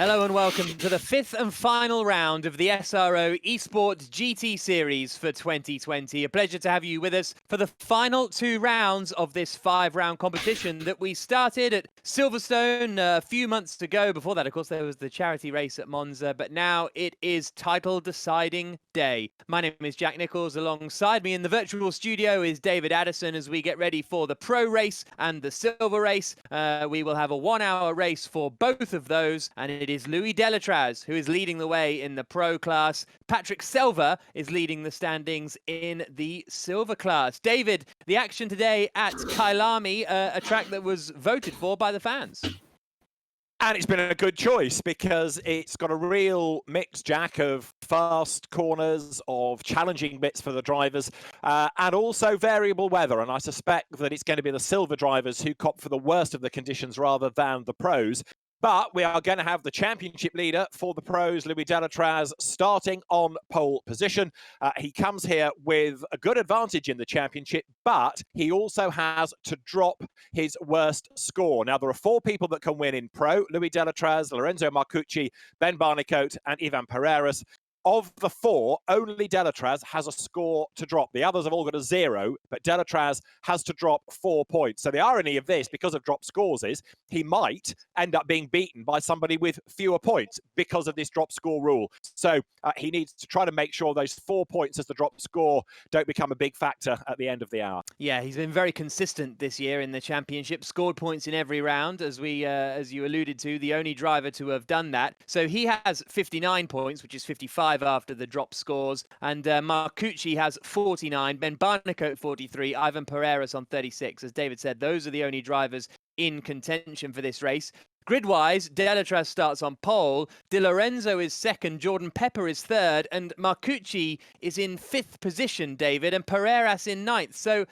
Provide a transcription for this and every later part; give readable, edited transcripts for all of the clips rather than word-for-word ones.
Hello and welcome to the fifth and final round of the SRO Esports GT Series for 2020. A pleasure to have you with us for the final two rounds of this 5-round competition that we started at Silverstone a few months ago. Before that, of course, there was the charity race at Monza, but now it is title deciding day. My name is Jack Nichols. Alongside me in the virtual studio is David Addison as we get ready for the pro race and the silver race. We will have a 1-hour race for both of those, and it is Louis Delatraz who is leading the way in the pro class. Patrick Selva is leading the standings in the silver class. David, the action today at Kyalami, a track that was voted for by the fans. And it's been a good choice because it's got a real mix, Jack, of fast corners, of challenging bits for the drivers, and also variable weather. And I suspect that it's going to be the silver drivers who cop for the worst of the conditions rather than the pros. But we are going to have the championship leader for the pros, Louis Delatraz, starting on pole position. He comes here with a good advantage in the championship, but he also has to drop his worst score. Now, there are 4 people that can win in pro: Louis Delatraz, Lorenzo Marcucci, Ben Barnicoat, and Ivan Pereiras. Of the 4, only Delatraz has a score to drop. The others have all got a 0, but Delatraz has to drop 4 points. So the irony of this, because of drop scores, is he might end up being beaten by somebody with fewer points because of this drop score rule. So he needs to try to make sure those 4 points as the drop score don't become a big factor at the end of the hour. Yeah, he's been very consistent this year in the championship, scored points in every round, as you alluded to, the only driver to have done that. So he has 59 points, which is 55 after the drop scores, and Marcucci has 49, Ben Barnicoat 43, Ivan Pereiras on 36. As David said, those are the only drivers in contention for this race. Grid-wise, Delatraz starts on pole, Di Lorenzo is second, Jordan Pepper is third, and Marcucci is in 5th position, David, and Pereiras in 9th. So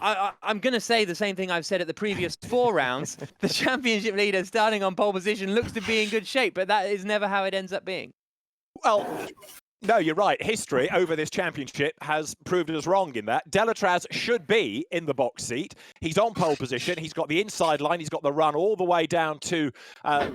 I'm going to say the same thing I've said at the previous 4 rounds. The championship leader starting on pole position looks to be in good shape, but that is never how it ends up being. Well, no, you're right. History over this championship has proved us wrong in that. Delatraz should be in the box seat. He's on pole position. He's got the inside line. He's got the run all the way down to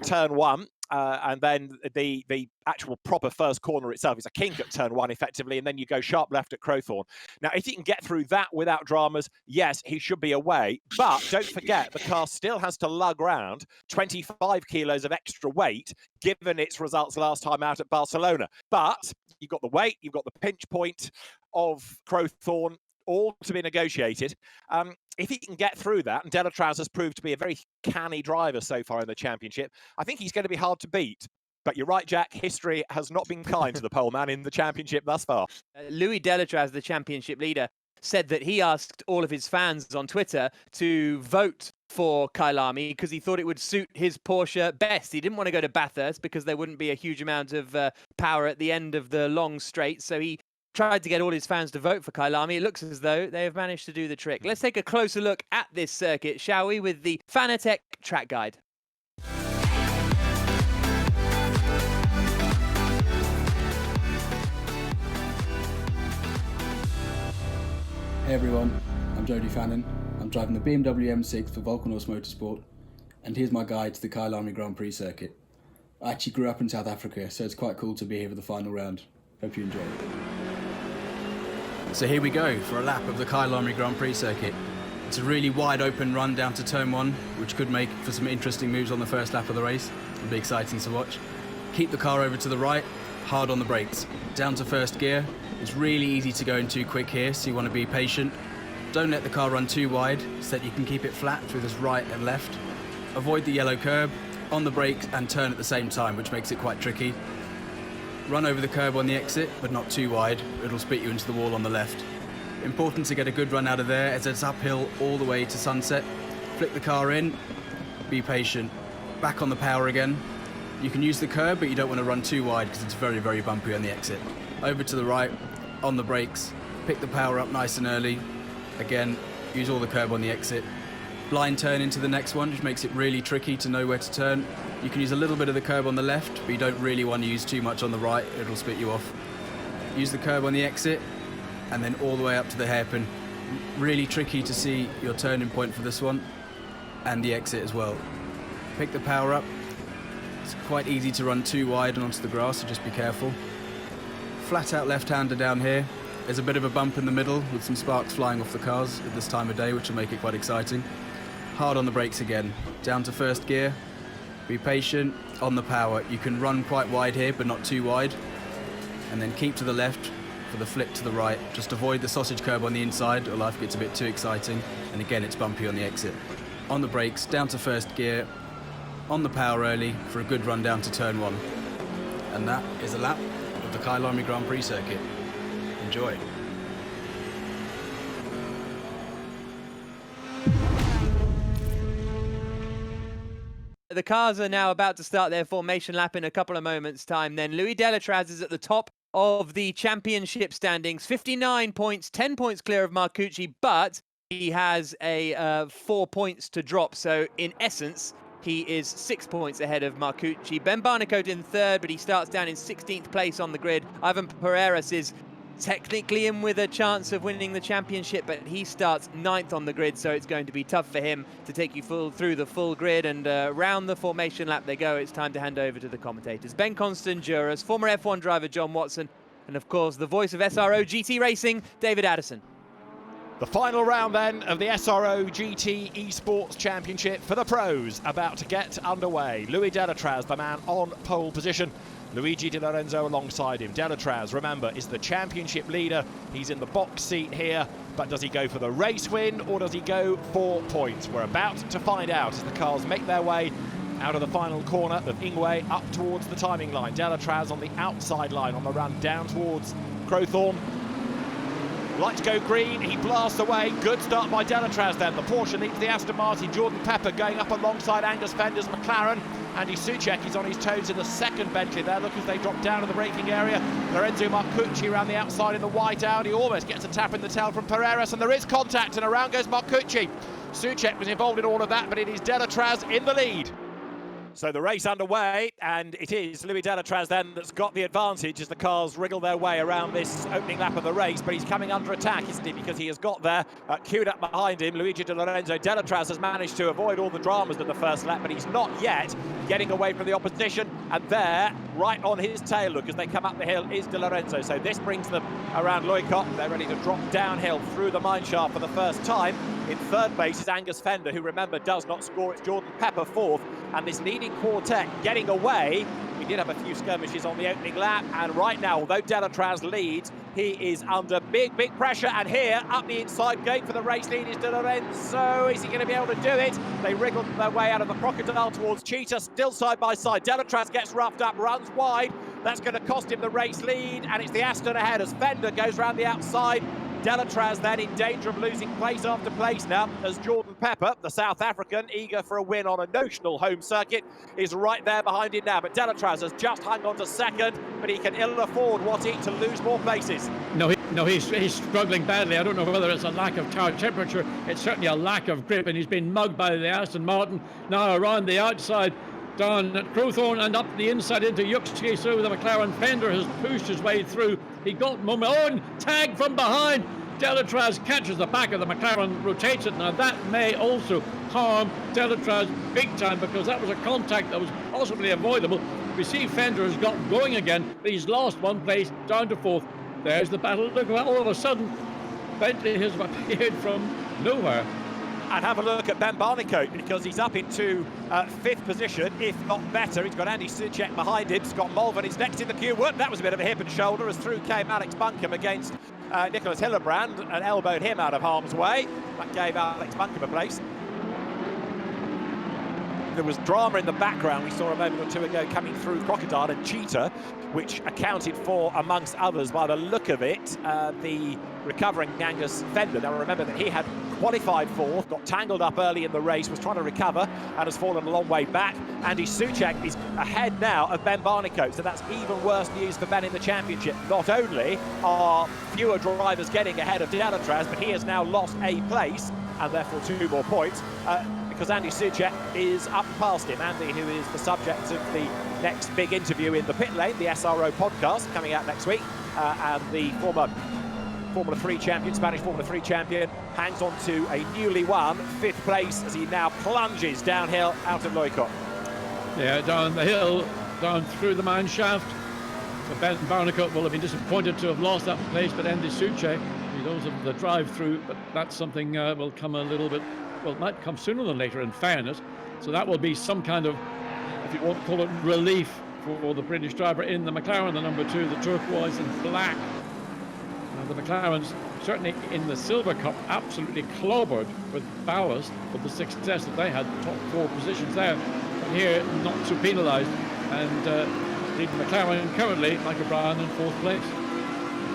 turn 1. And then the actual proper first corner itself is a kink at turn 1, effectively, and then you go sharp left at Crowthorne. Now, if he can get through that without dramas, yes, he should be away. But don't forget, the car still has to lug round 25 kilos of extra weight, given its results last time out at Barcelona. But you've got the weight, you've got the pinch point of Crowthorne, all to be negotiated. If he can get through that, and Delatraz has proved to be a very canny driver so far in the championship, I think he's going to be hard to beat. But you're right, Jack, history has not been kind to the pole man in the championship thus far. Louis Delatraz, the championship leader, said that he asked all of his fans on Twitter to vote for Kyalami because he thought it would suit his Porsche best. He didn't want to go to Bathurst because there wouldn't be a huge amount of power at the end of the long straight. So he tried to get all his fans to vote for Kyalami. It looks as though they have managed to do the trick. Let's take a closer look at this circuit, shall we, with the Fanatec track guide. Hey everyone, I'm Jody Fannin. I'm driving the BMW M6 for Volcanos Motorsport, and here's my guide to the Kyalami Grand Prix circuit. I actually grew up in South Africa, so it's quite cool to be here for the final round. Hope you enjoy. So here we go for a lap of the Kyalami Grand Prix circuit. It's a really wide open run down to turn 1, which could make for some interesting moves on the first lap of the race. It'll be exciting to watch. Keep the car over to the right, hard on the brakes. Down to first gear. It's really easy to go in too quick here, so you want to be patient. Don't let the car run too wide, so that you can keep it flat through this right and left. Avoid the yellow curb, on the brakes and turn at the same time, which makes it quite tricky. Run over the curb on the exit, but not too wide. It'll spit you into the wall on the left. Important to get a good run out of there as it's uphill all the way to Sunset. Flick the car in, be patient. Back on the power again. You can use the curb, but you don't want to run too wide because it's very, very bumpy on the exit. Over to the right, on the brakes. Pick the power up nice and early. Again, use all the curb on the exit. Blind turn into the next one, which makes it really tricky to know where to turn. You can use a little bit of the curb on the left, but you don't really want to use too much on the right, it'll spit you off. Use the curb on the exit, and then all the way up to the hairpin. Really tricky to see your turning point for this one, and the exit as well. Pick the power up, It's quite easy to run too wide and onto the grass, so just be careful. Flat out left-hander down here. There's a bit of a bump in the middle with some sparks flying off the cars at this time of day, which will make it quite exciting. Hard on the brakes again. Down to first gear. Be patient. On the power. You can run quite wide here, but not too wide. And then keep to the left for the flip to the right. Just avoid the sausage curb on the inside, or life gets a bit too exciting. And again, it's bumpy on the exit. On the brakes, down to first gear. On the power early for a good run down to turn 1. And that is a lap of the Kyalami Grand Prix circuit. Enjoy. The cars are now about to start their formation lap in a couple of moments' time. Then Louis Delatraz is at the top of the championship standings, 59 points, 10 points clear of Marcucci, but he has a 4 points to drop. So in essence, he is 6 points ahead of Marcucci. Ben Barnicoat in third, but he starts down in 16th place on the grid. Ivan Pereiras is technically in with a chance of winning the championship, but he starts 9th on the grid, so it's going to be tough for him to take you through the full grid. And round the formation lap they go. It's time to hand over to the commentators. Ben Constant-Juras, former F1 driver John Watson, and of course the voice of SRO GT Racing, David Addison. The final round then of the SRO GT Esports Championship for the pros about to get underway. Louis Delatraz, the man on pole position. Luigi Di Lorenzo alongside him. Delatraz, remember, is the championship leader. He's in the box seat here, but does he go for the race win or does he go for points? We're about to find out as the cars make their way out of the final corner of Ingwe up towards the timing line. Delatraz on the outside line on the run down towards Crowthorne. Like to go green, he blasts away. Good start by Delatraz then. The Porsche leads the Aston Martin. Jordan Pepper going up alongside Angus Fender's McLaren. Andy Soucek is on his toes in the second Bentley there. Look as they drop down in the braking area. Lorenzo Marcucci around the outside in the white Audi. Almost gets a tap in the tail from Pereiras, and there is contact, and around goes Marcucci. Soucek was involved in all of that, but it is Delatraz in the lead. So the race underway, and it is Louis Delatraz then that's got the advantage as the cars wriggle their way around this opening lap of the race, but he's coming under attack, isn't he, because he has got there, queued up behind him, Luigi Di Lorenzo. Delatraz has managed to avoid all the dramas of the first lap, but he's not yet getting away from the opposition, and there, right on his tail, look, as they come up the hill, is Di Lorenzo. So this brings them around Loicot. They're ready to drop downhill through the mineshaft for the first time. In third place is Angus Fender, who, remember, does not score. It's Jordan Pepper fourth, and this leading quartet getting away. We did have a few skirmishes on the opening lap, and right now, although Delatraz leads, he is under big pressure, and here, up the inside gate for the race lead is Di Lorenzo. Is he going to be able to do it? They wriggle their way out of the Crocodile towards Cheetah, still side by side. Delatraz gets roughed up, runs wide. That's going to cost him the race lead, and it's the Aston ahead as Fender goes round the outside. Delatraz then in danger of losing place after place now as Jordan Pepper, the South African, eager for a win on a notional home circuit, is right there behind him now. But Delatraz has just hung on to second, but he can ill afford Watty to lose more places. No, he's struggling badly. I don't know whether it's a lack of tire temperature. It's certainly a lack of grip, and he's been mugged by the Aston Martin. Now around the outside, down at Crowthorne and up the inside into Yuxche. So the McLaren. Fender has pushed his way through. He got moment. Oh, and tag from behind. Delatraz catches the back of the McLaren, rotates it. Now that may also harm Delatraz big time, because that was a contact that was possibly avoidable. We see Fender has got going again, but he's lost one place, down to fourth. There's the battle. Look, all of a sudden, Bentley has appeared from nowhere. And have a look at Ben Barnicoat, because he's up into fifth position, if not better. He's got Andy Soucek behind him. Scott Mulvern is next in the queue. That was a bit of a hip and shoulder as through came Alex Buncombe against Nicholas Hillebrand and elbowed him out of harm's way. That gave Alex Buncombe a place. There was drama in the background we saw a moment or two ago coming through Crocodile and Cheetah, which accounted for, amongst others, by the look of it, the recovering Angus Fender. Now remember that he had qualified fourth, got tangled up early in the race, was trying to recover and has fallen a long way back. Andy Soucek is ahead now of Ben Barnicoat, so that's even worse news for Ben in the championship. Not only are fewer drivers getting ahead of Delatraz, but he has now lost a place and therefore 2 more points. Because Andy Soucek is up past him. Andy, who is the subject of the next big interview in the pit lane, the SRO podcast, coming out next week, and the former Formula 3 champion, Spanish Formula 3 champion, hangs on to a newly won 5th place as he now plunges downhill out of Loicot. Yeah, down the hill, down through the mine shaft. So Ben Barnicott will have been disappointed to have lost that place, but Andy Soucek, he knows of the drive-through, but that's something will come a little bit, well, it might come sooner than later, in fairness. So that will be some kind of, if you want to call it, relief for the British driver in the McLaren, the number 2, the turquoise and black. The McLarens, certainly in the Silver Cup, absolutely clobbered with Bathurst with the success that they had, top 4 positions there. But here, not so penalised, and leading McLaren currently, Michael Bryan in 4th place.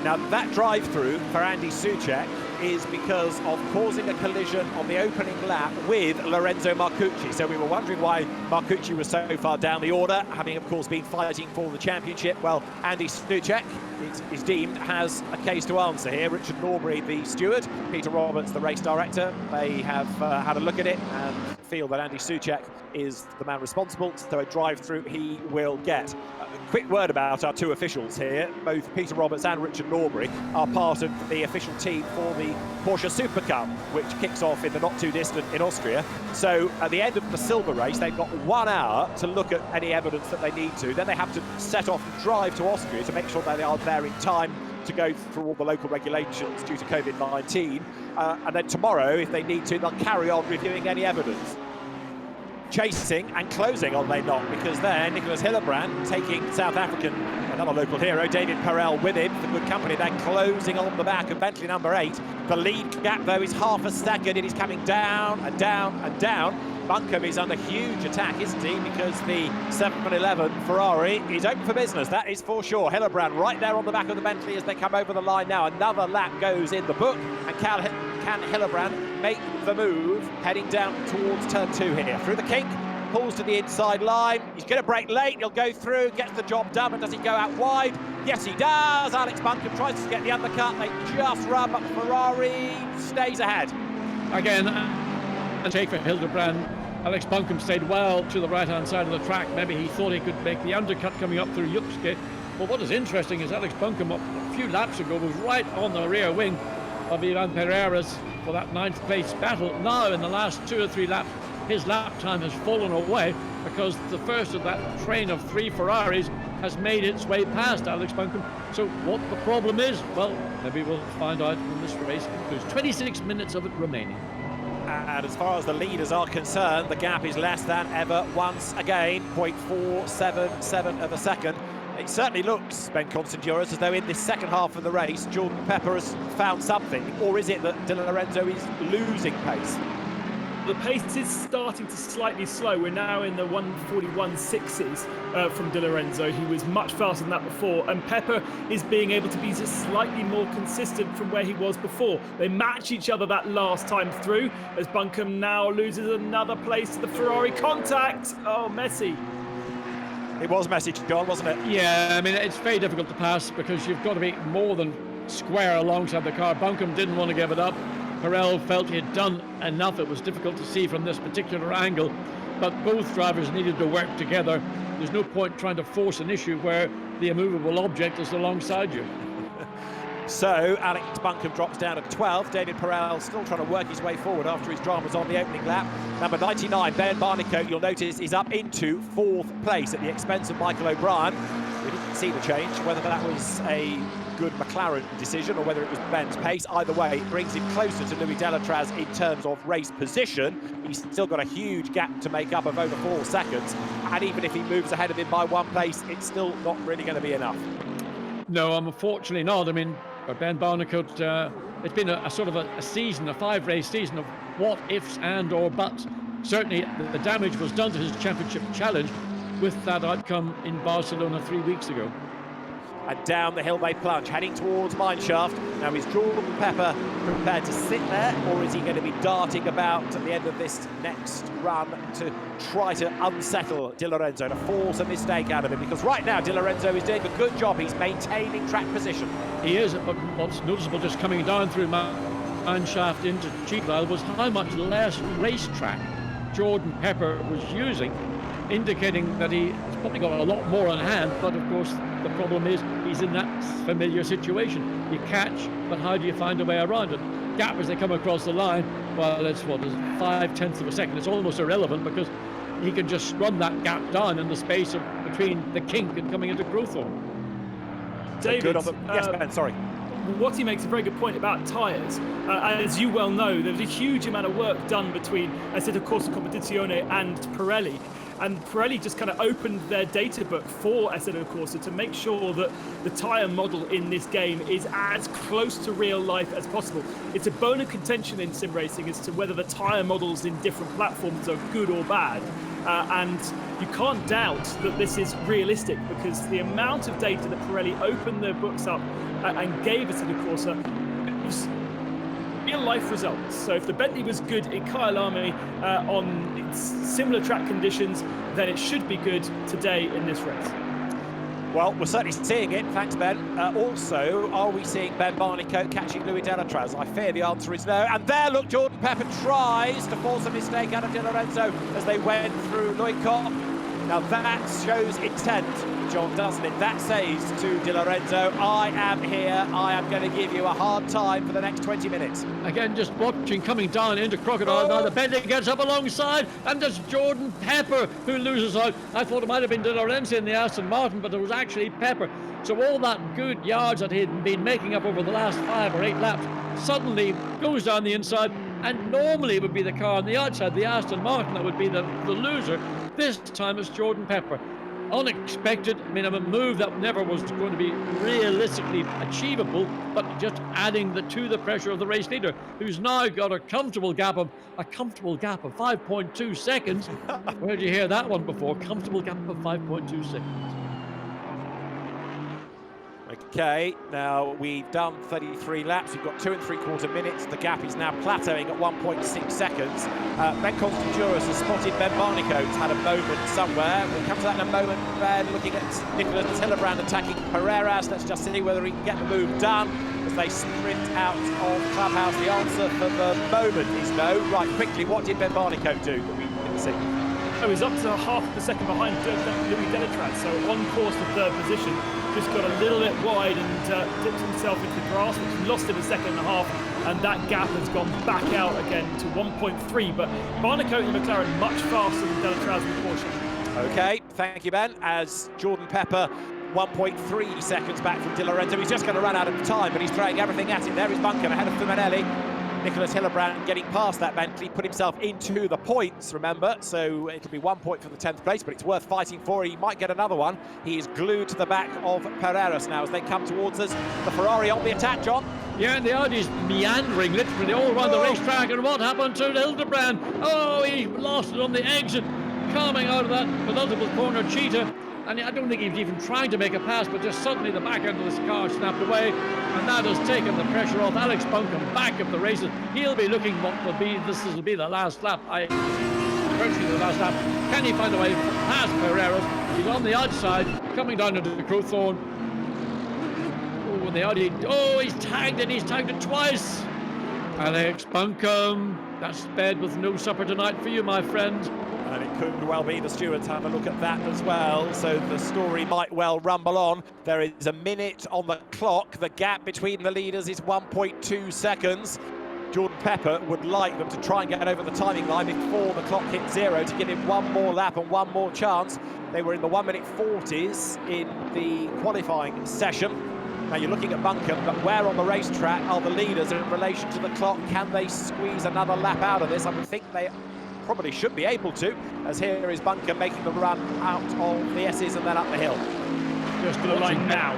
Now that drive-through for Andy Soucek is because of causing a collision on the opening lap with Lorenzo Marcucci. So we were wondering why Marcucci was so far down the order, having of course been fighting for the championship. Well, Andy Soucek, it is deemed, has a case to answer here. Richard Norbury, the steward, Peter Roberts, the race director, they have had a look at it and feel that Andy Soucek is the man responsible, so a drive-through he will get. A quick word about our 2 officials here. Both Peter Roberts and Richard Norbury are part of the official team for the Porsche Super Cup, which kicks off in the not too distant in Austria. So at the end of the silver race, they've got 1 hour to look at any evidence that they need to. Then they have to set off and drive to Austria to make sure that they are there in time to go through all the local regulations due to COVID-19. And then tomorrow, if they need to, they'll carry on reviewing any evidence. Chasing and closing, are they not? Because there, Nicholas Hillebrand taking South African, another local hero, David Perel with him for good company. They're closing on the back of Bentley number 8. The lead gap, though, is half a second. It is coming down and down and down. Buncombe is under huge attack, isn't he? Because the 711 Ferrari is open for business, that is for sure. Hillebrand right there on the back of the Bentley as they come over the line now. Another lap goes in the book, and can Hillebrand make the move heading down towards turn 2 here? Through the kink, pulls to the inside line. He's going to brake late, he'll go through, gets the job done, but does he go out wide? Yes, he does. Alex Buncombe tries to get the undercut. They just run, but Ferrari stays ahead. Again, a take for Hillebrand. Alex Buncombe stayed well to the right-hand side of the track. Maybe he thought he could make the undercut coming up through Yupske. But what is interesting is Alex Buncombe, a few laps ago, was right on the rear wing of Ivan Pereira's for that 9th place battle. Now, in the last 2 or 3 laps, his lap time has fallen away because the first of that train of 3 Ferraris has made its way past Alex Buncombe. So what the problem is, well, maybe we'll find out when this race concludes. 26 minutes of it remaining. And as far as the leaders are concerned, the gap is less than ever once again, 0.477 of a second. It certainly looks, Ben Constantinos, as though in this second half of the race, Jordan Pepper has found something. Or is it that De Lorenzo is losing pace? The pace is starting to slightly slow. We're now in the 1:41.6s from De Lorenzo. He was much faster than that before, and Pepper is being able to be just slightly more consistent from where he was before. They match each other that last time through, as Buncombe now loses another place to the Ferrari contact. Oh, messy. It was messy, John, wasn't it? Yeah, I mean, it's very difficult to pass because you've got to be more than square alongside the car. Buncombe didn't want to give it up. Perel felt he had done enough. It was difficult to see from this particular angle, but both drivers needed to work together. There's no point trying to force an issue where the immovable object is alongside you. So Alex Buncombe drops down at 12. David Perel still trying to work his way forward after his dramas on the opening lap. Number 99, Ben Barnicott, you'll notice, is up into 4th place at the expense of Michael O'Brien. We didn't see the change, whether that was a good McLaren decision or whether it was Ben's pace. Either way, it brings him closer to Louis Delatraz in terms of race position. He's still got a huge gap to make up of over 4 seconds, and even if he moves ahead of him by 1 place, it's still not really going to be enough. No, unfortunately not. I mean, Ben Barnicott, it's been a sort of a season, a 5-race season of what ifs and or buts. Certainly the damage was done to his championship challenge with that outcome in Barcelona 3 weeks ago. And down the hill they plunge, heading towards Mineshaft. Now, is Jordan Pepper prepared to sit there, or is he going to be darting about at the end of this next run to try to unsettle De Lorenzo, to force a mistake out of him? Because right now De Lorenzo is doing a good job. He's maintaining track position. He is, but what's noticeable just coming down through Mineshaft into Cheapville was how much less racetrack Jordan Pepper was using, indicating that he's probably got a lot more on hand. But of course the problem is he's in that familiar situation. You catch, but how do you find a way around it? Gap as they come across the line, well, it's what is 0.5 of a second. It's almost irrelevant because he can just run that gap down in the space between the kink and coming into Crowthorne. David, yes, Ben, sorry. Watty makes a very good point about tyres. As you well know, there was a huge amount of work done between Assetto Corsa Competizione and Pirelli. And Pirelli just kind of opened their data book for Assetto Corsa to make sure that the tyre model in this game is as close to real life as possible. It's a bone of contention in sim racing as to whether the tyre models in different platforms are good or bad. And you can't doubt that this is realistic, because the amount of data that Pirelli opened their books up and gave us to the Corsa was real life results. So if the Bentley was good in Kyalami on similar track conditions, then it should be good today in this race. Well, we're certainly seeing it. Thanks, Ben. Also, are we seeing Ben Barnicoat catching Louis Delatraz? I fear the answer is no. And there, look, Jordan Pepper tries to force a mistake out of Di Lorenzo as they went through Loicott. Now that shows intent, John, doesn't it? That says to Di Lorenzo, I am here, I am going to give you a hard time for the next 20 minutes. Again, just watching coming down into Crocodile. Now the Bentley gets up alongside, and there's Jordan Pepper who loses out. I thought it might have been Di Lorenzo in the Aston Martin, but it was actually Pepper. So all that good yards that he'd been making up over the last 5 or 8 laps suddenly goes down the inside, and normally it would be the car on the outside, the Aston Martin, that would be the loser. This time it's Jordan Pepper. Unexpected, I mean, a move that never was going to be realistically achievable, but just adding to the pressure of the race leader, who's now got a comfortable gap of 5.2 seconds. Where did you hear that one before? Comfortable gap of 5.2 seconds. Okay, now we've done 33 laps, we've got 2 3/4 minutes. The gap is now plateauing at 1.6 seconds. Ben Constantiouris has spotted Ben Barnicoat, had a moment somewhere. We'll come to that in a moment. Ben looking at Nicholas Hillebrand attacking Pereiras. Let's just see whether he can get the move done as they sprint out of Clubhouse. The answer for the moment is no. Right, quickly, what did Ben Barnicoat do that we didn't see? Oh, he's up to half a second behind Louis Delatraz, so on course to third position. Just got a little bit wide and dipped himself into the grass, which lost him a second and a half, and that gap has gone back out again to 1.3. But Barnicoat and McLaren much faster than Delatraz and Porsche. Okay, thank you, Ben. As Jordan Pepper 1.3 seconds back from Di Lorenzo. He's just going to run out of time, but he's throwing everything at it. There is Buncombe ahead of Fumanelli. Nicholas Hillebrand getting past that Bentley, put himself into the points, remember, so it'll be 1 point for the 10th place, but it's worth fighting for. He might get another one. He is glued to the back of Pereiras now as they come towards us. The Ferrari on the attack, John. Yeah, and the Audi's meandering literally all around the racetrack, and what happened to Hildebrand? Oh, he lost it on the exit, coming out of that penultimate corner, Cheetah. And I don't think he was even trying to make a pass, but just suddenly the back end of this car snapped away, and that has taken the pressure off Alex Buncombe back of the races. He'll be looking what will be, this will be the last lap. Virtually the last lap. Can he find a way past Pereiras? He's on the outside, coming down into the Crowthorne. Oh, the Audi, he's tagged it twice. Alex Buncombe, that's sped with no supper tonight for you, my friend. And it could well be the stewards have a look at that as well, so the story might well rumble on. There is a minute on the clock. The gap between the leaders is 1.2 seconds. Jordan Pepper would like them to try and get over the timing line before the clock hits 0 to give him one more lap and one more chance. They were in the 1 minute 40s in the qualifying session. Now you're looking at Buncombe, but where on the racetrack are the leaders in relation to the clock? Can they squeeze another lap out of this? I would think they probably should be able to, as here is Buncombe making the run out of the S's and then up the hill. Just to the line now.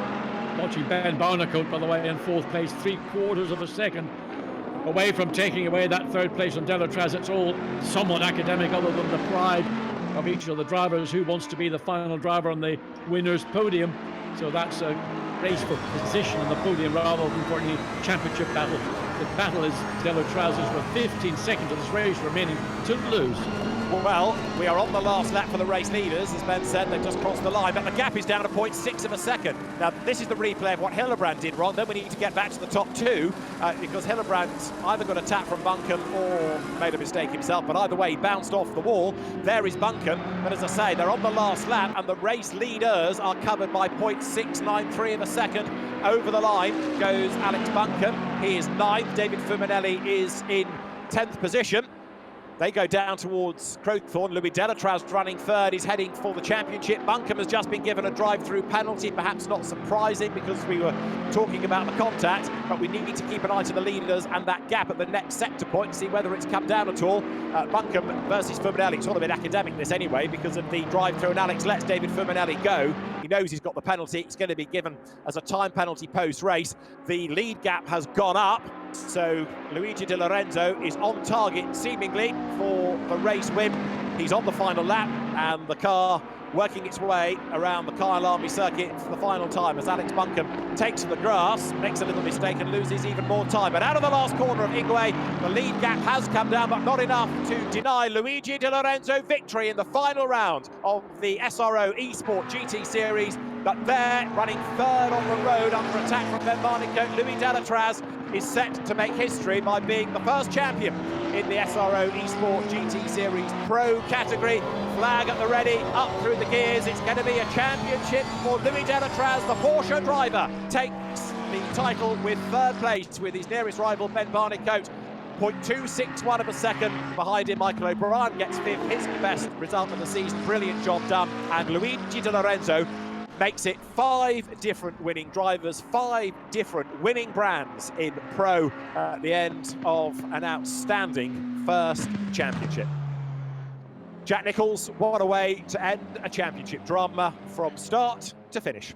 Watching Ben Barnicoat, by the way, in 4th place, 3/4 of a second away from taking away that 3rd place on Delatraz. It's all somewhat academic, other than the pride of each of the drivers who wants to be the final driver on the winner's podium. So that's a race for position on the podium rather than for any championship battle. The battle is Delatraz's with 15 seconds of this race remaining to lose. Well, we are on the last lap for the race leaders. As Ben said, they've just crossed the line, but the gap is down to 0.6 of a second. Now, this is the replay of what Hillebrand did wrong. Then we need to get back to the top 2, because Hillebrand either got a tap from Buncombe or made a mistake himself, but either way, he bounced off the wall. There is Buncombe, but as I say, they're on the last lap, and the race leaders are covered by 0.693 of a second. Over the line goes Alex Buncombe. He is 9th. David Fumanelli is in 10th position. They go down towards Crowthorne. Louis Delatraz running third. He's heading for the championship. Buncombe has just been given a drive-through penalty. Perhaps not surprising because we were talking about the contact, but we need to keep an eye to the leaders and that gap at the next sector point to see whether it's come down at all. Buncombe versus Fuminelli. It's all a bit academic this anyway because of the drive-through, and Alex lets David Fuminelli go. He knows he's got the penalty. It's going to be given as a time penalty post-race. The lead gap has gone up, so Luigi Di Lorenzo is on target seemingly for the race win. He's on the final lap, and the car working its way around the Kyle Army circuit for the final time as Alex Buncombe takes to the grass, makes a little mistake and loses even more time. But out of the last corner of Ingwe, the lead gap has come down, but not enough to deny Luigi Di Lorenzo victory in the final round of the SRO Esport GT Series. But there, running third on the road under attack from Ben Barnicoat, Louis Delatraz is set to make history by being the first champion in the SRO Esport GT Series Pro category. Flag at the ready, up through the gears. It's going to be a championship for Louis Delatraz. The Porsche driver takes the title with third place with his nearest rival, Ben Barnicoat. 0.261 of a second behind him. Michael O'Brien gets fifth, his best result of the season. Brilliant job done. And Luigi Di Lorenzo makes it 5 different winning drivers, 5 different winning brands in Pro at the end of an outstanding first championship. Jack Nicholls, what a way to end a championship drama from start to finish.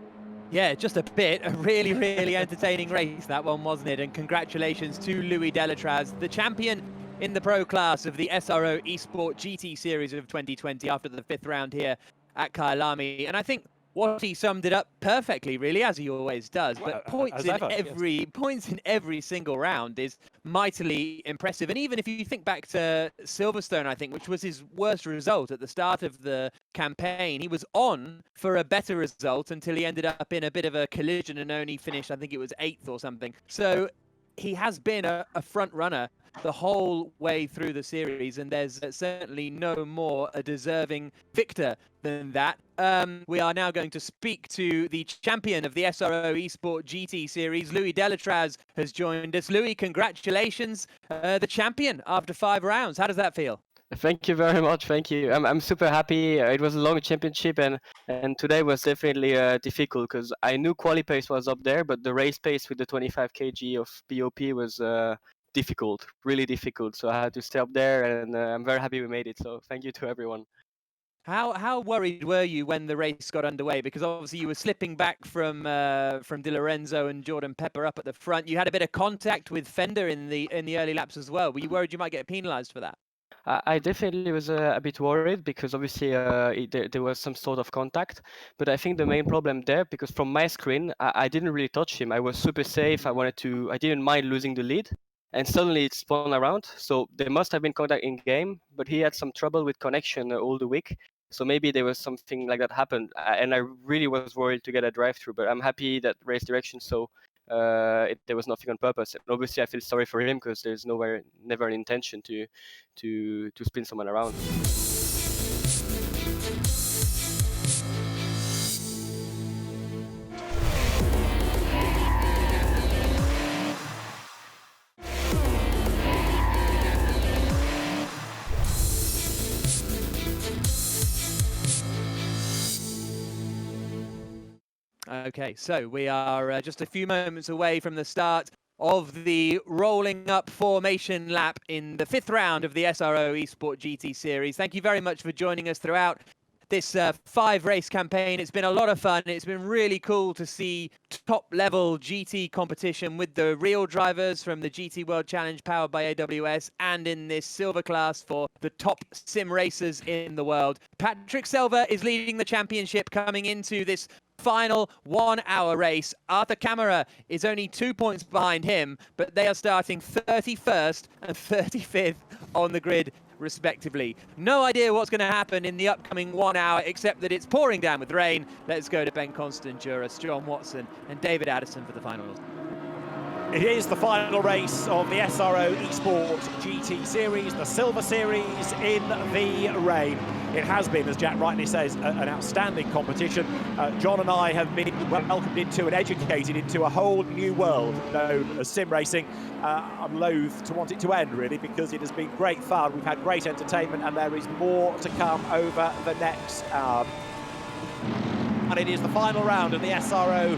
Yeah, just a bit. A really, really entertaining race, that one, wasn't it? And congratulations to Louis Delatraz, the champion in the Pro class of the SRO Esport GT Series of 2020 after the 5th round here at Kyalami. And I think Watty summed it up perfectly, really, as he always does. But points in every single round is mightily impressive. And even if you think back to Silverstone, I think, which was his worst result at the start of the campaign, he was on for a better result until he ended up in a bit of a collision and only finished, I think it was 8th or something. So he has been a front runner the whole way through the series, and there's certainly no more a deserving victor than that. We are now going to speak to the champion of the SRO Esport GT Series. Louis Delatraz has joined us. Louis, congratulations, the champion after 5 rounds. How does that feel? Thank you very much. Thank you. I'm super happy. It was a long championship, and today was definitely difficult because I knew quali pace was up there, but the race pace with the 25 kg of BOP was difficult, really difficult. So I had to stay up there, and I'm very happy we made it. So thank you to everyone. How worried were you when the race got underway? Because obviously you were slipping back from Di Lorenzo and Jordan Pepper up at the front. You had a bit of contact with Fender in the early laps as well. Were you worried you might get penalised for that? I definitely was a bit worried because obviously there was some sort of contact, but I think the main problem there, because from my screen I didn't really touch him. I was super safe. I didn't mind losing the lead, and suddenly it spun around. So there must have been contact in game, but he had some trouble with connection all the week. So maybe there was something like that happened, and I really was worried to get a drive-through. But I'm happy that race direction so. There was nothing on purpose. And obviously, I feel sorry for him because there's never an intention to spin someone around. Okay, so we are just a few moments away from the start of the rolling up formation lap in the 5th round of the SRO Esport GT Series. Thank you very much for joining us throughout this 5-race campaign. It's been a lot of fun. It's been really cool to see top-level GT competition with the real drivers from the GT World Challenge powered by AWS, and in this silver class for the top sim racers in the world. Patrick Selva is leading the championship coming into this final 1-hour race. Arthur Camara is only 2 points behind him, but they are starting 31st and 35th on the grid respectively. No idea what's going to happen in the upcoming 1 hour, except that it's pouring down with rain. Let's go to Ben Constant, Juras, John Watson and David Addison for the finals. It is the final race of the SRO Esport GT Series, the Silver Series in the rain. it has been, as Jack rightly says, an outstanding competition. John and I have been welcomed into and educated into a whole new world known as sim racing. I'm loath to want it to end, really, because it has been great fun. We've had great entertainment, and there is more to come over the next hour. And it is the final round of the SRO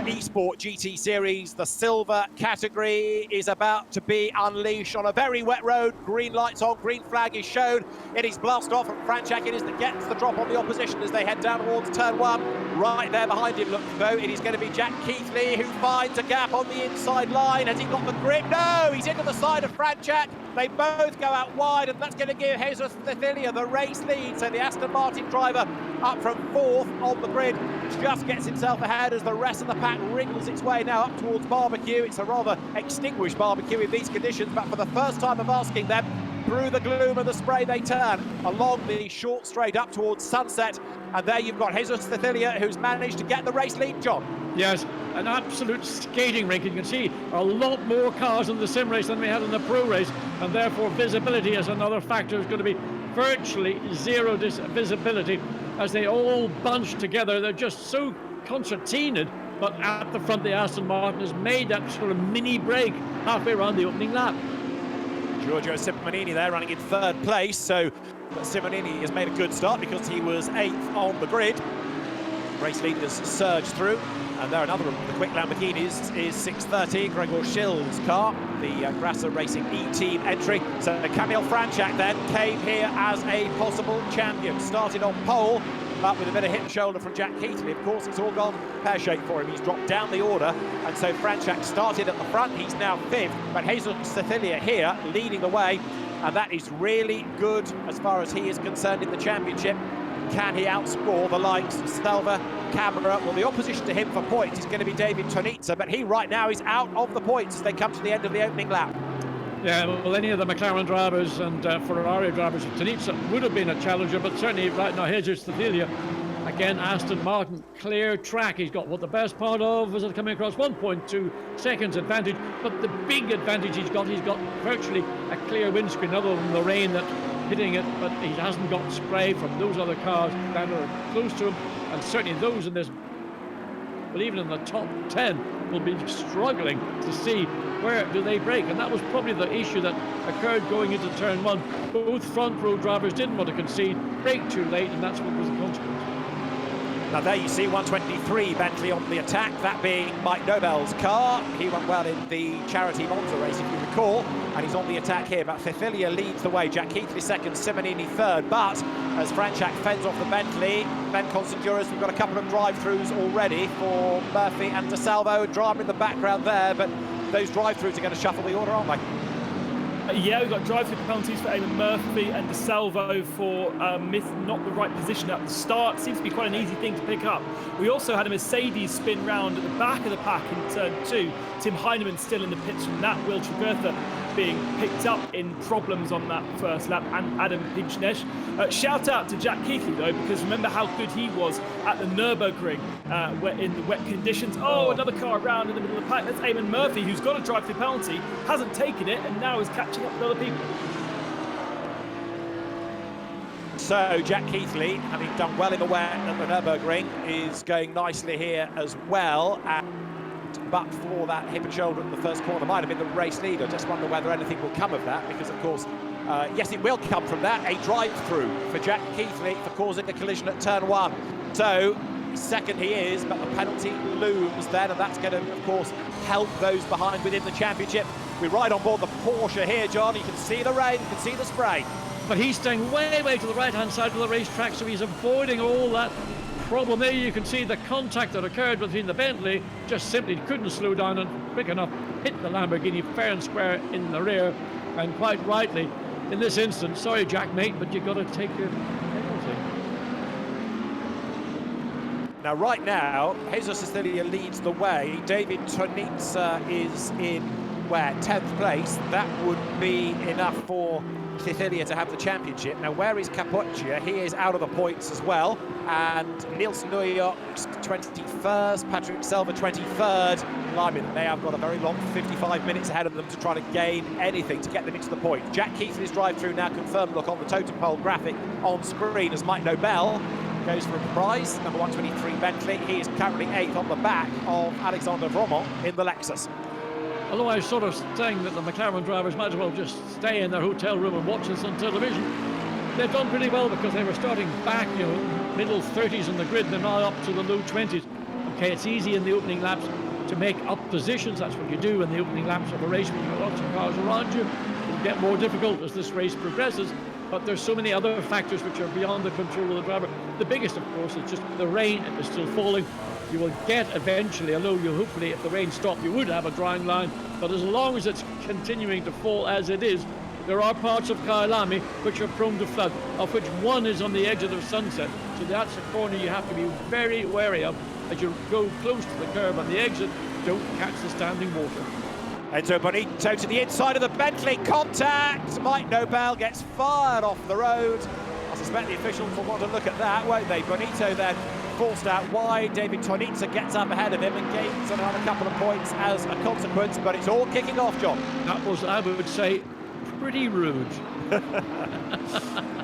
Esport GT Series. The silver category is about to be unleashed on a very wet road. Green lights on, green flag is shown. It is blast off, and Franchak it is that gets the drop on the opposition as they head down towards turn one. Right there behind him, look though, it is going to be Jack Keithley who finds a gap on the inside line. Has he got the grip? No, he's into the side of Franchak. They both go out wide, and that's going to give Jesus Cecilia the race lead. So the Aston Martin driver up from fourth on the grid just gets himself ahead as the rest of the pack wriggles its way now up towards Barbecue. It's a rather extinguished Barbecue in these conditions, but for the first time of asking them, through the gloom and the spray they turn along the short straight up towards Sunset, and there you've got Jesus Cecilia who's managed to get the race lead. John? Yes, an absolute skating rink. You can see a lot more cars in the sim race than we had in the pro race, and therefore visibility is another factor. It's going to be virtually zero visibility as they all bunch together. They're just so concertinaed, but at the front the Aston Martin has made that sort of mini break halfway around the opening lap. Giorgio Simonini there running in third place, so Simonini has made a good start because he was 8th on the grid. Race leaders surged through, and there another of the quick Lamborghinis is 630, Gregor Schill's car, the Grasser Racing E-Team entry. So Kamil Franchak then came here as a possible champion, started on pole, but with a bit of hip and shoulder from Jack Keithley. Of course, it's all gone pear-shaped for him. He's dropped down the order, and so Franchak started at the front. He's now 5th, but Jesus Cecilia here leading the way, and that is really good as far as he is concerned in the championship. Can he outscore the likes of Selva, Camera? Well, the opposition to him for points is going to be David Tonitza, but he right now is out of the points as they come to the end of the opening lap. Yeah, well, any of the McLaren drivers and Ferrari drivers, Tonitza would have been a challenger, but certainly right now, Jesus Cecilia, again, Aston Martin, clear track. He's got what the best part of is coming across 1.2 seconds advantage, but the big advantage he's got virtually a clear windscreen other than the rain that's hitting it, but he hasn't got spray from those other cars that are close to him, and certainly those in this, well, even in the top 10 will be struggling to see where do they break, and that was probably the issue that occurred going into turn one. Both front row drivers didn't want to concede, brake too late, and that's what was the consequence. Now there you see 123 Bentley on the attack, that being Mike Nobel's car. He went well in the charity Monza race, if you recall, and he's on the attack here. But Cecilia leads the way, Jack Keithley second, Simonini third. But as Franchak fends off the Bentley, Ben Constanduras, we've got a couple of drive-throughs already for Murphy and DeSalvo. Drama in the background there, but those drive-throughs are going to shuffle the order, aren't they? Yeah, we've got drive-through penalties for Eamon Murphy and DeSalvo for not the right position at the start. Seems to be quite an easy thing to pick up. We also had a Mercedes spin round at the back of the pack in turn 2. Tim Heinemann still in the pits from that. Will Tregurtha being picked up in problems on that first lap, and Adam Pinchnesh. Shout out to Jack Keithley though, because remember how good he was at the Nürburgring in the wet conditions. Oh, another car around in the middle of the pack. That's Eamon Murphy, who's got a drive-through penalty, hasn't taken it, and now is catching up with other people. So Jack Keithley, having done well in the wet at the Nürburgring, is going nicely here as well. But for that hip and shoulder in the first corner, might have been the race leader. Just wonder whether anything will come of that, because of course, yes, it will come from that. A drive-through for Jack Keithley for causing a collision at turn 1. So second he is, but the penalty looms then, and that's going to, of course, help those behind within the championship. We ride on board the Porsche here, John. You can see the rain, you can see the spray. But he's staying way to the right-hand side of the racetrack, so he's avoiding all that problem there. You can see the contact that occurred between the Bentley, just simply couldn't slow down and quick enough hit the Lamborghini fair and square in the rear, and quite rightly in this instance. Sorry Jack mate, but you've got to take your penalty. Now right now Jesus Cecilia leads the way. David Tonitza is in where 10th place, that would be enough for Cecilia to have the championship. Now, where is Capoccia? He is out of the points as well. And Nielsen Nuyok 21st, Patrick Selva 23rd. Blimey, they have got a very long 55 minutes ahead of them to try to gain anything to get them into the point. Jack Keithley's drive-through now confirmed. Look on the totem pole graphic on screen as Mike Nobel goes for a prize. Number 123 Bentley. He is currently 8th on the back of Alexander Vromont in the Lexus. Although I was sort of saying that the McLaren drivers might as well just stay in their hotel room and watch this on television, they've done pretty well because they were starting back, middle 30s in the grid. They're now up to the low 20s. Okay, it's easy in the opening laps to make up positions. That's what you do in the opening laps of a race when you've got lots of cars around you. It'll get more difficult as this race progresses, but there's so many other factors which are beyond the control of the driver. The biggest, of course, is just the rain. It is still falling. You will get eventually, although you hopefully, if the rain stopped, you would have a drying line. But as long as it's continuing to fall as it is, there are parts of Kyalami which are prone to flood, of which one is on the edge of the Sunset. So that's a corner you have to be very wary of as you go close to the curb on the exit. Don't catch the standing water. Enzo Bonito to the inside of the Bentley. Contact! Mike Nobel gets fired off the road. I suspect the officials will want to look at that, won't they? Bonito then forced out wide. David Tonitza gets up ahead of him and gains another couple of points as a consequence, but it's all kicking off, John. That was, I would say, pretty rude.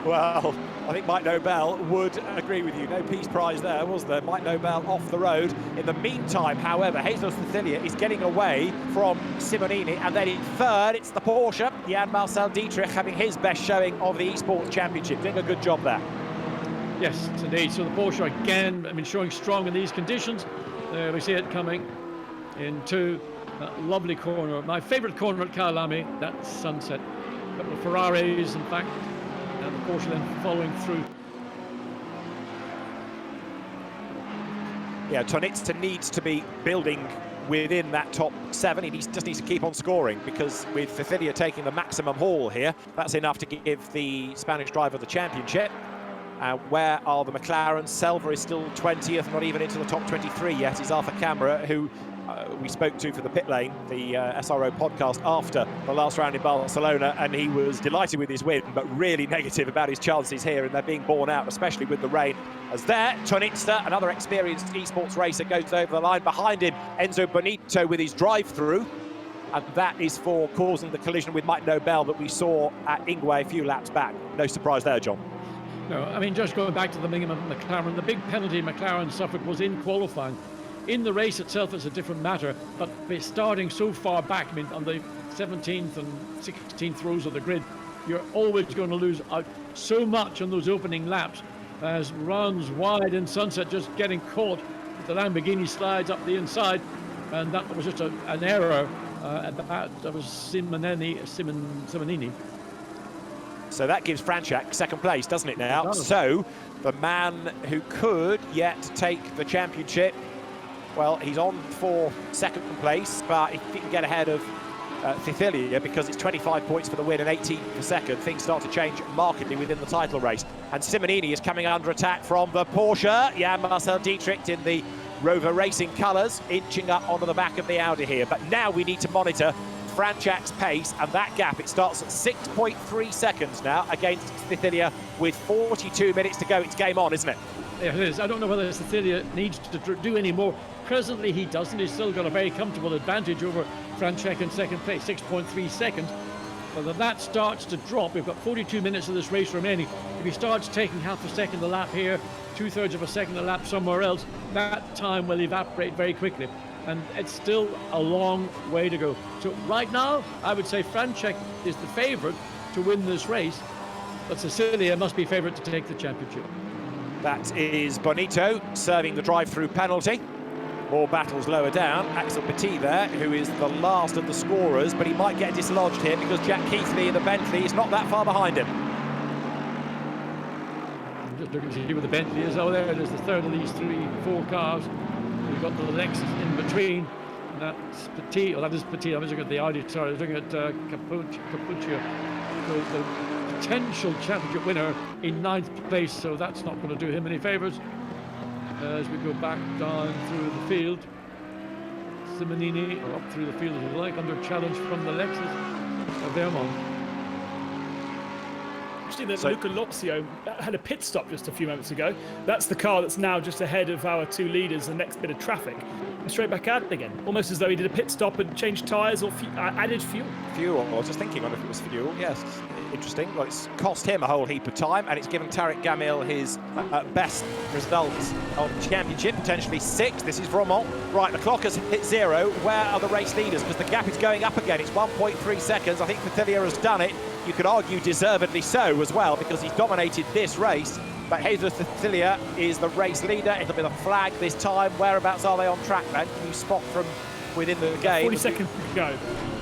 Well, I think Mike Nobel would agree with you. No peace prize there, was there? Mike Nobel off the road. In the meantime, however, Jesus Cecilia is getting away from Simonini, and then in third, it's the Porsche. Jan Marcel Dietrich having his best showing of the Esports Championship, doing a good job there. Yes, indeed. So the Porsche again, showing strong in these conditions. There we see it coming into that lovely corner. My favourite corner at Kyalami, that Sunset. A couple of Ferraris, in fact, and the Porsche then following through. Yeah, Tonitza needs to be building within that top 7. He just needs to keep on scoring, because with Cecilia taking the maximum haul here, that's enough to give the Spanish driver the championship. Where are the McLarens? Selva is still 20th, not even into the top 23 yet. Is Arthur Camara, who we spoke to for the pit lane, the SRO podcast after the last round in Barcelona, and he was delighted with his win, but really negative about his chances here, and they're being borne out, especially with the rain. As there, Tonitza, another experienced esports racer, goes over the line. Behind him, Enzo Bonito with his drive-through, and that is for causing the collision with Mike Nobel that we saw at Ingwe a few laps back. No surprise there, John. No, just going back to the Bingham and McLaren, the big penalty McLaren suffered was in qualifying. In the race itself, it's a different matter, but starting so far back, on the 17th and 16th rows of the grid, you're always going to lose out so much on those opening laps as runs wide in Sunset, just getting caught. The Lamborghini slides up the inside, and that was just an error. That was Simonini. So that gives Franchak second place, doesn't it now? So the man who could yet take the championship, well, he's on for second place, but if he can get ahead of Cecilia, because it's 25 points for the win and 18 for second, things start to change markedly within the title race. And Simonini is coming under attack from the Porsche. Jan Marcel Dietrich in the Rover Racing colours, inching up onto the back of the Audi here. But now we need to monitor Franchak's pace, and that gap, it starts at 6.3 seconds now against Cecilia with 42 minutes to go. It's game on, isn't it? Yeah, it is. I don't know whether Cecilia needs to do any more. Presently he doesn't. He's still got a very comfortable advantage over Franchak in second place, 6.3 seconds. Whether that starts to drop, we've got 42 minutes of this race remaining. If he starts taking half a second a lap here, 2/3 of a second a lap somewhere else, that time will evaporate very quickly. And it's still a long way to go. So right now, I would say Franchak is the favourite to win this race, but Cecilia must be favourite to take the championship. That is Bonito serving the drive-through penalty. More battles lower down. Axel Petit there, who is the last of the scorers, but he might get dislodged here because Jack Keithley in the Bentley is not that far behind him. Just looking to see where the Bentley is. Oh, there it is, the third of these 4 cars. We've got the Lexus in between. That's Petit. Oh, that is Petit. I was looking at the Audi. Sorry, I was looking at Capoccia, the potential championship winner in 9th place. So that's not going to do him any favours. As we go back down through the field, Simonini, or up through the field if you like, under challenge from the Lexus of Vermont. That Luca Lozio had a pit stop just a few moments ago. That's the car that's now just ahead of our two leaders, the next bit of traffic. And straight back out again, almost as though he did a pit stop and changed tyres or added fuel. Fuel, I was just thinking on if it was fuel, yes. Interesting. Well, it's cost him a whole heap of time, and it's given Tariq Gamil his best results of the championship, potentially 6th. This is Romont. Right, the clock has hit 0. Where are the race leaders? Because the gap is going up again. It's 1.3 seconds. I think Fathilia has done it. You could argue deservedly so as well, because he's dominated this race. But Jesus Fathilia is the race leader. It'll be the flag this time. Whereabouts are they on track then? Can you spot from within the game? 40 seconds to go.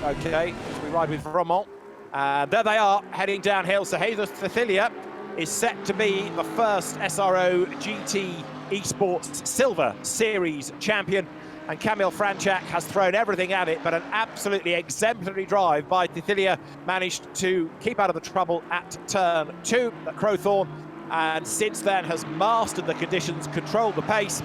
Okay, so we ride with Romont. And there they are, heading downhill. So Jesus Fathilia is set to be the first SRO GT Esports Silver Series champion. And Kamil Franchak has thrown everything at it, but an absolutely exemplary drive by Fathilia managed to keep out of the trouble at turn 2 at Crowthorne, and since then has mastered the conditions, controlled the pace.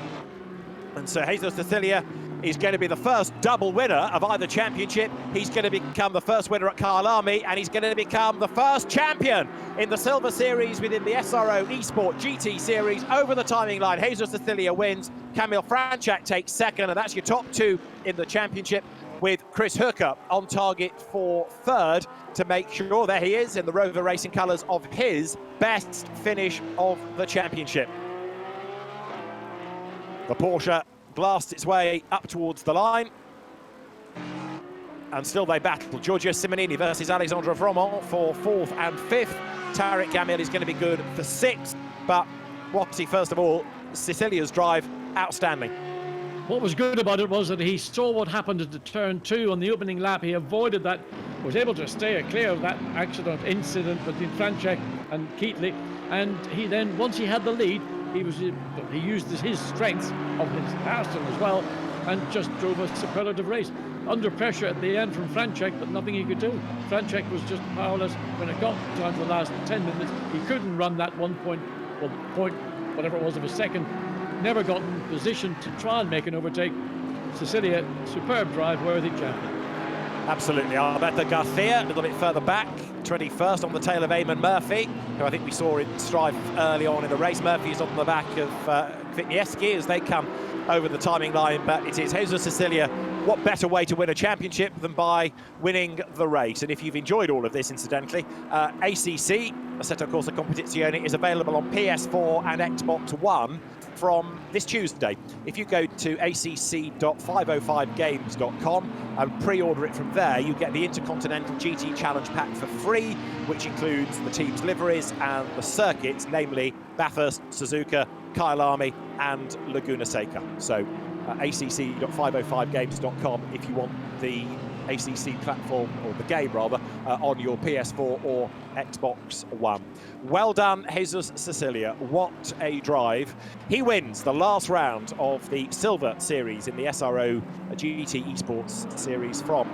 And so Jesus Fathilia is going to be the first double winner of either championship. He's going to become the first winner at Kyalami, and he's going to become the first champion in the Silver Series within the SRO Esport GT Series. Over the timing line, Jesus Fathilia wins. Kamil Franchak takes 2nd, and that's your top 2 in the championship, with Chris Hooker on target for 3rd to make sure, there he is, in the Rover Racing colours, of his best finish of the championship. The Porsche blasts its way up towards the line, and still they battle. Giorgio Simonini versus Alexandre Vromont for 4th and 5th. Tariq Gamil is going to be good for 6th, but Watty, first of all, Sicilia's drive, outstanding. What was good about it was that he saw what happened at the turn 2 on the opening lap. He avoided that, was able to stay clear of that accident incident between Franchak and Keatley, and he then, once he had the lead, he used his strengths of his Aston as well, and just drove a superlative race. Under pressure at the end from Franchak, but nothing he could do. Franchak was just powerless when it got down to the last 10 minutes. He couldn't run that point, whatever it was, of a second. Never got in position to try and make an overtake. Sicilia, superb drive, worthy champion. Absolutely. Alberto Garcia, a little bit further back, 21st on the tail of Eamon Murphy, who I think we saw in strife early on in the race. Murphy is on the back of Kwitniewski as they come over the timing line, but it is Jesus Sicilia. What better way to win a championship than by winning the race? And if you've enjoyed all of this, incidentally, ACC, Assetto Corsa Competizione, is available on PS4 and Xbox One from this Tuesday. If you go to acc.505games.com and pre-order it from there, you get the Intercontinental GT Challenge Pack for free, which includes the team's liveries and the circuits, namely Bathurst, Suzuka, Kyalami and Laguna Seca. So acc.505games.com if you want the ACC platform, or the game rather, on your PS4 or Xbox One. Well done, Jesus Sicilia. What a drive. He wins the last round of the Silver Series in the SRO GT Esports Series from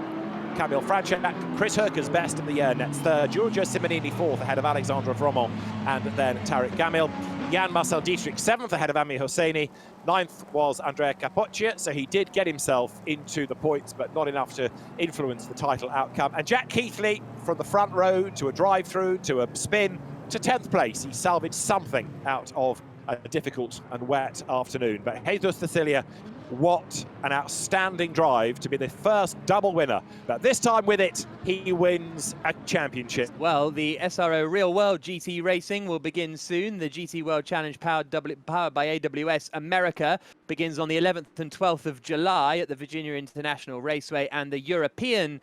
Kamil Franchak. Chris Hurker's best of the year nets 3rd. Giorgio Simonini 4th ahead of Alexandre Vromont, and then Tariq Gamil. Jan Marcel Dietrich 7th ahead of Ami Hosseini. 9th was Andrea Capoccia, so he did get himself into the points, but not enough to influence the title outcome. And Jack Keithley, from the front row to a drive-through to a spin to 10th place, he salvaged something out of a difficult and wet afternoon. But Jesus Sicilia, what an outstanding drive to be the first double winner. But this time with it, he wins a championship. Well, the SRO Real World GT Racing will begin soon. The GT World Challenge powered by AWS America begins on the 11th and 12th of July at the Virginia International Raceway, and the European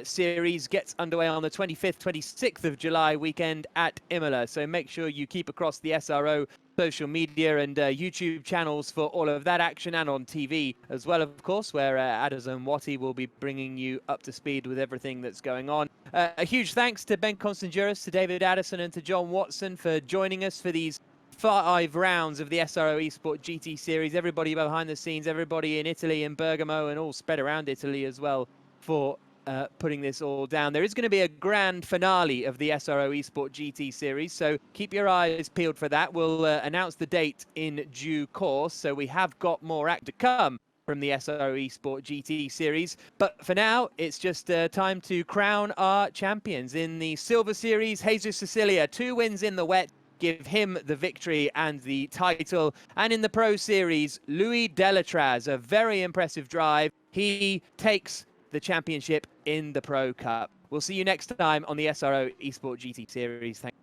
series gets underway on the 25th, 26th of July weekend at Imola. So make sure you keep across the SRO social media and YouTube channels for all of that action, and on TV as well, of course, where Adazon Watty will be bringing you up to speed with everything that's going on. A huge thanks to Ben Constanduris, to David Addison and to John Watson for joining us for these 5 rounds of the SRO Esport GT Series. Everybody behind the scenes, everybody in Italy and Bergamo and all spread around Italy as well for putting this all down. There is going to be a grand finale of the SRO Esport GT Series, so keep your eyes peeled for that. We'll announce the date in due course, so we have got more act to come from the SRO Esport GT Series. But for now, it's just time to crown our champions. In the Silver Series, Jesus Cecilia, 2 wins in the wet, give him the victory and the title. And in the Pro Series, Louis Delatraz, a very impressive drive. He takes the championship in the Pro Cup. We'll see you next time on the SRO Esport GT Series. Thank